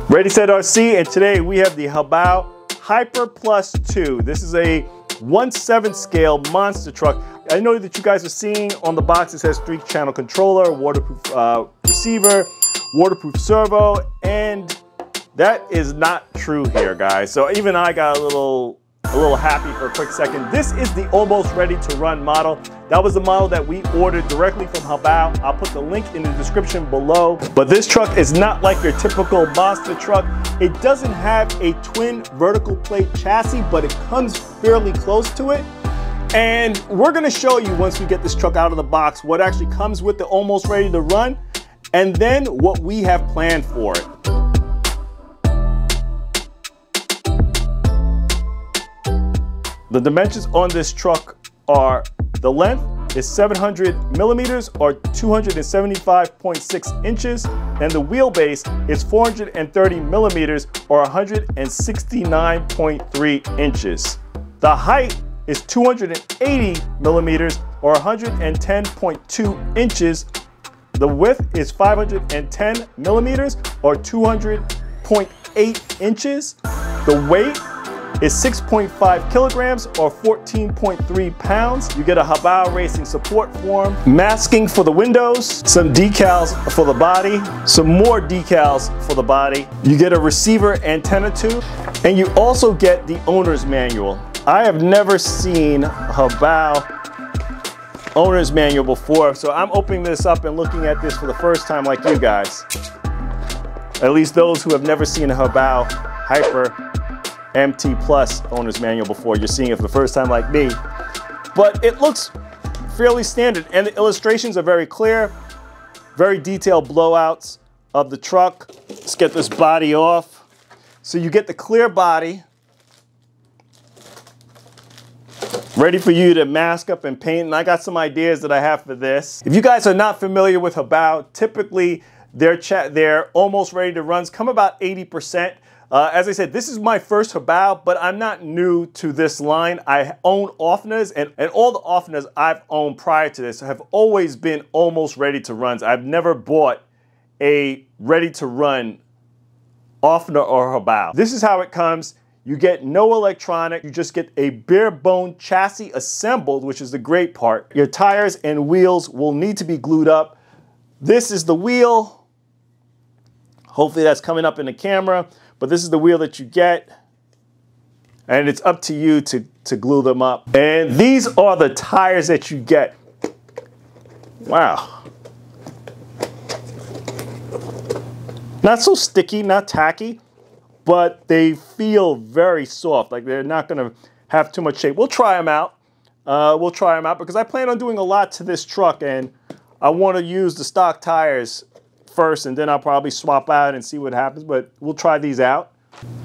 Ready, set, RC, and today we have the Hobao Hyper Plus 2. This is a 1/7 scale monster truck. I know that you guys are seeing on the box it says 3-channel controller, waterproof receiver, waterproof servo, and that is not true here, guys. So even I got a little happy for a quick second. This is the almost ready to run model. That was the model that we ordered directly from Hobao. I'll put the link in the description below. But this truck is not like your typical monster truck. It doesn't have a twin vertical plate chassis, but it comes fairly close to it. And we're gonna show you once we get this truck out of the box what actually comes with the almost ready to run, and then what we have planned for it. The dimensions on this truck are: the length is 700 millimeters or 275.6 inches, and the wheelbase is 430 millimeters or 169.3 inches. The height is 280 millimeters or 110.2 inches. The width is 510 millimeters or 200.8 inches. The weight is 6.5 kilograms or 14.3 pounds. You get a Hobao Racing support form, masking for the windows, some decals for the body, some more decals for the body. You get a receiver antenna tube, and you also get the owner's manual. I have never seen Hobao owner's manual before, so I'm opening this up and looking at this for the first time like you guys. At least those who have never seen a Hobao Hyper MT Plus owner's manual before. You're seeing it for the first time like me. But it looks fairly standard, and the illustrations are very clear, very detailed blowouts of the truck. Let's get this body off. So you get the clear body, ready for you to mask up and paint, and I got some ideas that I have for this. If you guys are not familiar with Hobao, typically their almost ready to runs come about 80%. As I said, this is my first Hobao, but I'm not new to this line. I own Offners, and all the Offners I've owned prior to this have always been almost ready to runs. I've never bought a ready to run Offner or Hobao. This is how it comes. You get no electronic, you just get a bare bone chassis assembled, which is the great part. Your tires and wheels will need to be glued up. This is the wheel. Hopefully that's coming up in the camera. But this is the wheel that you get, and it's up to you to glue them up. And these are the tires that you get. Wow. Not so sticky, not tacky, but they feel very soft, like they're not gonna have too much shape. We'll try them out. Because I plan on doing a lot to this truck, and I wanna use the stock tires first, and then I'll probably swap out and see what happens, but we'll try these out.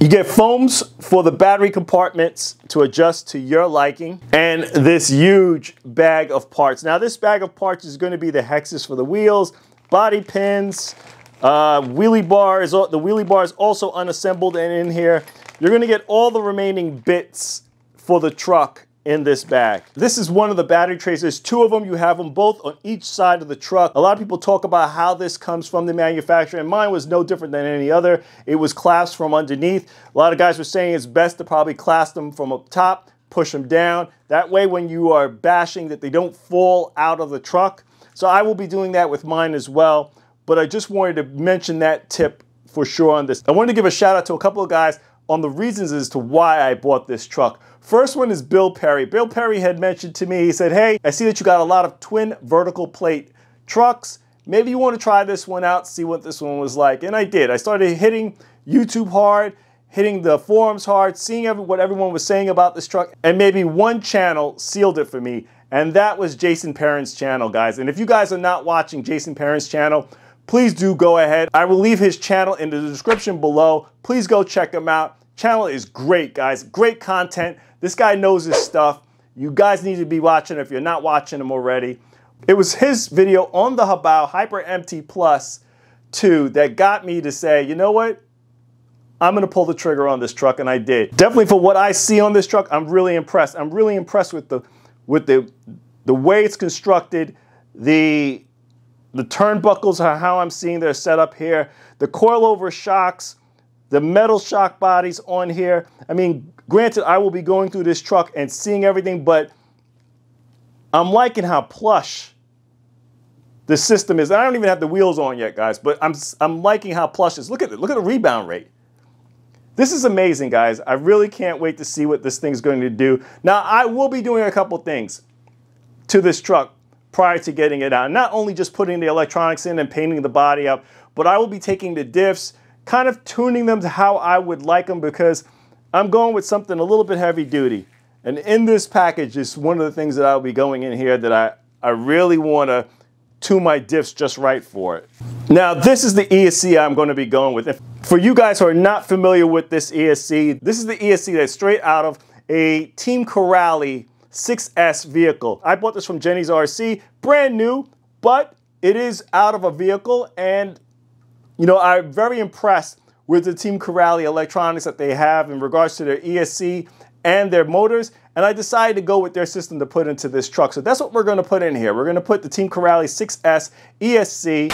You get foams for the battery compartments to adjust to your liking, and this huge bag of parts. Now this bag of parts is going to be the hexes for the wheels, body pins, wheelie bars. The wheelie bar is also unassembled and in here. You're going to get all the remaining bits for the truck in this bag. This is one of the battery trays. There's 2 of them. You have them both on each side of the truck. A lot of people talk about how this comes from the manufacturer, and mine was no different than any other. It was clasped from underneath. A lot of guys were saying it's best to probably clasp them from up top, push them down. That way when you are bashing that they don't fall out of the truck. So I will be doing that with mine as well, but I just wanted to mention that tip for sure on this. I wanted to give a shout out to a couple of guys on the reasons as to why I bought this truck. First one is Bill Perri. Bill Perri had mentioned to me, he said, hey, I see that you got a lot of twin vertical plate trucks. Maybe you want to try this one out, see what this one was like. And I did. I started hitting YouTube hard, hitting the forums hard, seeing what everyone was saying about this truck, and maybe one channel sealed it for me, and that was Jason Perrin's channel, guys. And if you guys are not watching Jason Perrin's channel, please do go ahead. I will leave his channel in the description below. Please go check him out. Channel is great, guys. Great content. This guy knows his stuff. You guys need to be watching if you're not watching him already. It was his video on the Hobao Hyper MT Plus 2 that got me to say, you know what? I'm gonna pull the trigger on this truck, and I did. Definitely for what I see on this truck, I'm really impressed. I'm really impressed with the way it's constructed, the turnbuckles are how I'm seeing they're set up here, the coilover shocks, the metal shock bodies on here. I mean, granted, I will be going through this truck and seeing everything, but I'm liking how plush the system is. I don't even have the wheels on yet, guys, but I'm liking how plush it is. Look at it. Look at the rebound rate. This is amazing, guys. I really can't wait to see what this thing's going to do. Now, I will be doing a couple things to this truck prior to getting it out. Not only just putting the electronics in and painting the body up, but I will be taking the diffs, kind of tuning them to how I would like them, because I'm going with something a little bit heavy duty. And in this package is one of the things that I'll be going in here that I really want to tune my diffs just right for it. Now, this is the ESC I'm going to be going with. For you guys who are not familiar with this ESC, this is the ESC that's straight out of a Team Corrali 6S vehicle. I bought this from Jenny's RC, brand new, but it is out of a vehicle, and you know, I'm very impressed with the Team Corrali electronics that they have in regards to their ESC and their motors, and I decided to go with their system to put into this truck. So that's what we're going to put in here. We're going to put the Team Corrali 6S ESC.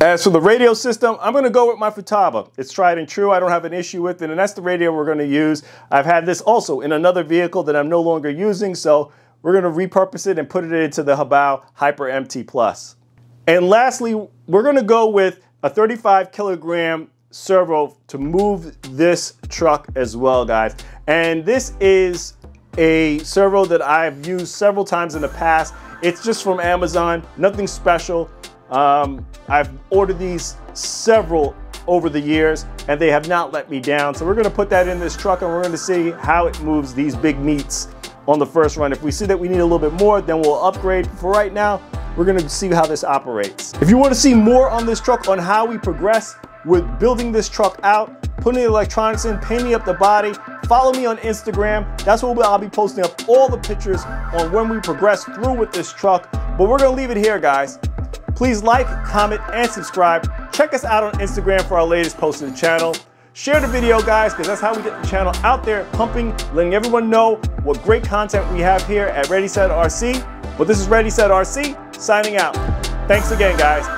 As for the radio system, I'm going to go with my Futaba. It's tried and true. I don't have an issue with it, and that's the radio we're going to use. I've had this also in another vehicle that I'm no longer using, so we're going to repurpose it and put it into the Hobao Hyper MT Plus. And lastly, we're going to go with a 35 kilogram servo to move this truck as well, guys. And this is a servo that I've used several times in the past. It's just from Amazon, nothing special. I've ordered these several over the years, and they have not let me down. So we're going to put that in this truck, and we're going to see how it moves these big meats on the first run. If we see that we need a little bit more, then we'll upgrade. For right now, we're going to see how this operates. If you want to see more on this truck, on how we progress with building this truck out, putting the electronics in, painting up the body, follow me on Instagram. That's where I'll be posting up all the pictures on when we progress through with this truck. But we're going to leave it here, guys. Please like, comment, and subscribe. Check us out on Instagram for our latest post to the channel. Share the video, guys, because that's how we get the channel out there pumping, letting everyone know what great content we have here at Ready Set RC. But this is Ready Set RC, signing out. Thanks again, guys.